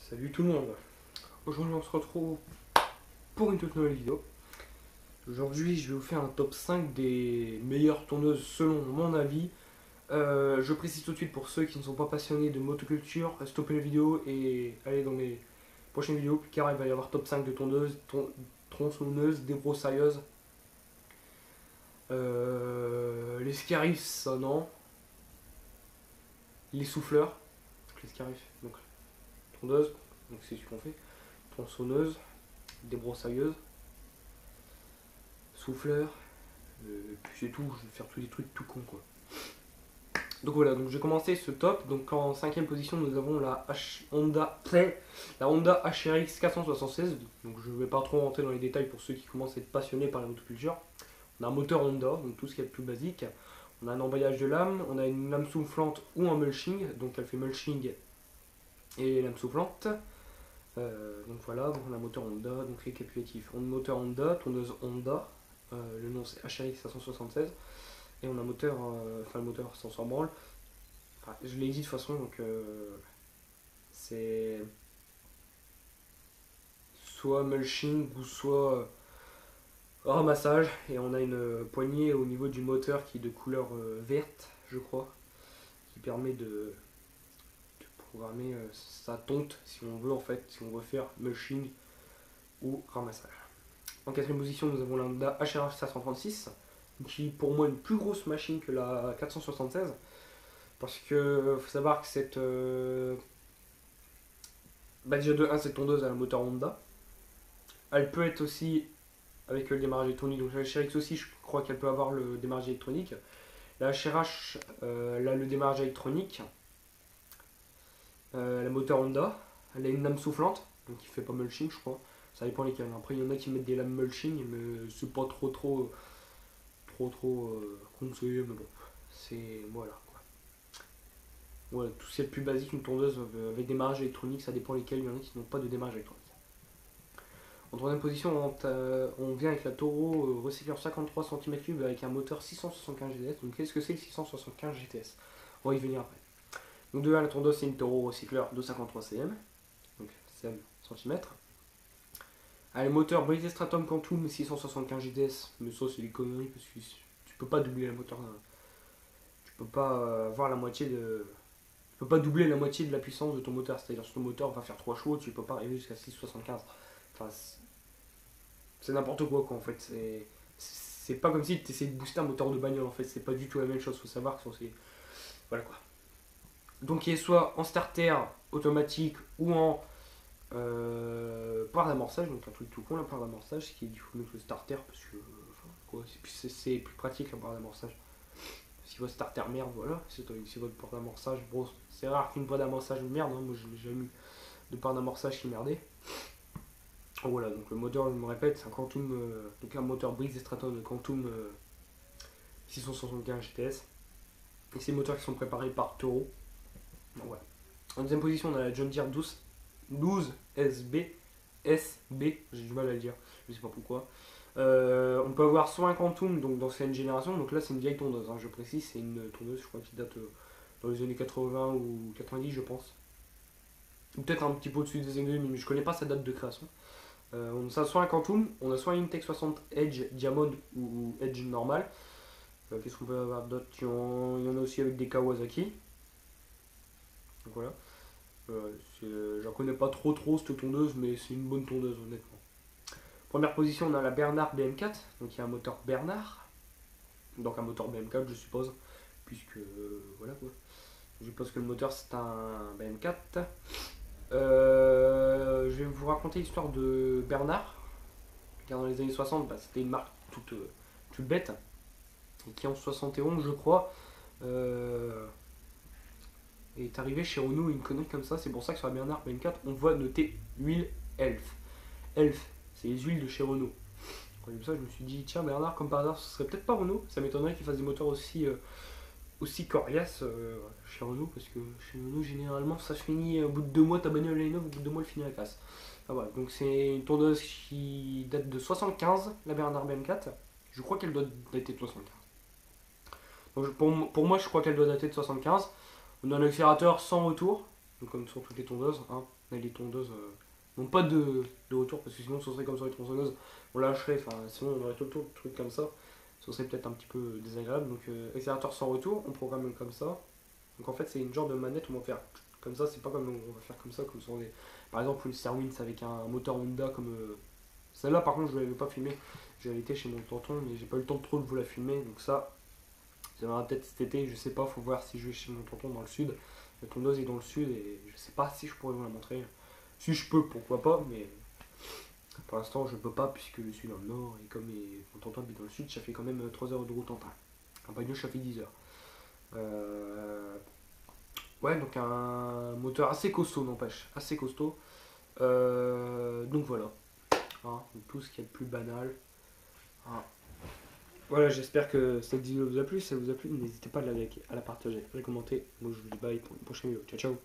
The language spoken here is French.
Salut tout le monde. Aujourd'hui on se retrouve pour une toute nouvelle vidéo. Aujourd'hui je vais vous faire un top 5 des meilleures tourneuses selon mon avis. Je précise tout de suite pour ceux qui ne sont pas passionnés de motoculture, stoppez la vidéo et allez dans les prochaines vidéos car il va y avoir top 5 de tondeuses, tronçonneuses, débroussailleuses. Les scarifs, ça non. Les souffleurs, les scarifs, donc tondeuse, donc c'est ce qu'on fait. Tronçonneuse, débroussailleuse, souffleur, puis c'est tout, je vais faire tous les trucs tout con quoi. Donc voilà, donc j'ai commencé ce top. Donc en cinquième position nous avons la Honda HRX 476. Donc je ne vais pas trop rentrer dans les détails pour ceux qui commencent à être passionnés par la motoculture. On a un moteur Honda, donc tout ce qui est le plus basique. On a un embrayage de lame, on a une lame soufflante ou un mulching, donc elle fait mulching et lame soufflante. Donc voilà, donc on a un moteur Honda, donc récapitulatif. On a un moteur Honda, tondeuse Honda, le nom c'est HRX 576. Et on a un moteur, enfin le moteur ça s'en branle. Enfin, je l'ai dit de toute façon, donc c'est soit mulching ou soit ramassage. Et on a une poignée au niveau du moteur qui est de couleur verte, je crois, qui permet de programmer sa tonte si on veut en fait, si on veut faire mulching ou ramassage. En quatrième position, nous avons la Honda HRH 536, qui est pour moi une plus grosse machine que la 476. Parce que faut savoir que cette. Déjà de 1, cette tondeuse a un moteur Honda. Elle peut être aussi avec le démarrage électronique. Donc la HRX aussi, je crois qu'elle peut avoir le démarrage électronique. La HRH, elle a le démarrage électronique. Elle a le moteur Honda. Elle a une lame soufflante, donc il fait pas mulching, je crois. Ça dépend lesquels. Après, il y en a qui mettent des lames mulching, mais c'est pas trop conseillé, mais bon, c'est voilà quoi. Voilà, tout ce qui est le plus basique, une tondeuse avec démarrage électronique, ça dépend lesquels. Il y en a qui n'ont pas de démarrage électronique. En troisième position, on vient avec la Toro recycleur 53 cm3 avec un moteur 675 GTS. Donc qu'est-ce que c'est le 675 GTS? On va y venir après. Donc de 1, la tondeuse c'est une Toro recycleur de 53 cm, donc cm. Le moteur British Stratum Quantum 675 GTS, mais ça c'est des conneries parce que tu peux pas doubler le moteur. Tu peux pas avoir la moitié de. Tu peux pas doubler la moitié de la puissance de ton moteur. C'est-à-dire que ton moteur va faire 3 chevaux, tu peux pas arriver jusqu'à 675. Enfin, c'est n'importe quoi en fait. C'est pas comme si tu essayais de booster un moteur de bagnole en fait. C'est pas du tout la même chose. Faut savoir que c'est. Voilà quoi. Donc il est soit en starter automatique ou en barre d'amorçage, donc un truc tout con la barre d'amorçage, qui est du coup le starter parce que c'est plus pratique la barre d'amorçage. Si votre starter merde, voilà, si votre barre d'amorçage, bon, c'est rare qu'une barre d'amorçage merde, hein, moi je n'ai jamais eu de barre d'amorçage qui merdait. Voilà, donc le moteur, je me répète, c'est un Quantum, donc un moteur Briggs Straton de Quantum 675 GTS. Et ces moteurs qui sont préparés par Toro. Donc, voilà. En deuxième position, on a la John Deere 12 SB, j'ai du mal à le dire, je sais pas pourquoi. On peut avoir soit un Quantum, donc d'ancienne génération, donc là c'est une vieille tondeuse, hein, je précise, c'est une tondeuse, je crois, qui date dans les années 80 ou 90, je pense. Ou peut-être un petit peu au-dessus des années 2000, mais je connais pas sa date de création. On a soit un Quantum, on a soit une Tech 60 Edge Diamond ou Edge normal. Qu'est-ce qu'on peut avoir d'autre? Il y en a aussi avec des Kawasaki. Donc voilà. J'en connais pas trop cette tondeuse, mais c'est une bonne tondeuse honnêtement. Première position, on a la Bernard BM4, donc il y a un moteur Bernard, donc un moteur BM4 je suppose, puisque voilà quoi. Je suppose que le moteur c'est un BM4. Je vais vous raconter l'histoire de Bernard, car dans les années 60, c'était une marque toute bête, et qui en 71 je crois est arrivé chez Renault une connerie comme ça. C'est pour ça que sur la Bernard BM4 on voit noter huile Elf. Elf, c'est les huiles de chez Renault. Comme ça je me suis dit tiens Bernard, comme par hasard ce serait peut-être pas Renault, ça m'étonnerait qu'ils fassent des moteurs aussi coriaces chez Renault, parce que chez Renault généralement ça se finit au bout de 2 mois, ta bagnole est neuve, au bout de 2 mois elle finit à la casse. Ah, voilà. Donc c'est une tondeuse qui date de 75, la Bernard BM4, je crois qu'elle doit dater de 75. Donc pour moi je crois qu'elle doit dater de 75. On a un accélérateur sans retour, donc comme sur toutes les tondeuses, hein. Mais les tondeuses n'ont pas de retour, parce que sinon ce serait comme sur les tronçonneuses, on lâcherait, enfin sinon on aurait tout le tour de trucs comme ça, ce serait peut-être un petit peu désagréable. Donc accélérateur sans retour, on programme comme ça. Donc en fait c'est une genre de manette où on va faire comme ça, c'est pas comme on va faire comme ça, comme sur des... Par exemple une Serwins avec un moteur Honda comme... Celle-là par contre je ne l'avais pas filmée, j'ai été chez mon tonton mais j'ai pas eu le temps de trop de vous la filmer, donc ça viendra peut-être cet été, je sais pas, faut voir si je vais chez mon tonton dans le sud. La tondeuse est dans le sud et je sais pas si je pourrais vous la montrer. Si je peux, pourquoi pas, mais pour l'instant je peux pas puisque je suis dans le nord et comme mon tonton habite dans le sud, ça fait quand même 3 heures de route en train. Un bagnole ça fait 10 heures. Ouais, donc un moteur assez costaud, n'empêche, assez costaud. Donc voilà, hein, donc tout ce qui est le plus banal. Hein. Voilà, j'espère que cette vidéo vous a plu. Si ça vous a plu, n'hésitez pas à la liker, à la partager, à la commenter. Moi je vous dis bye pour une prochaine vidéo. Ciao ciao.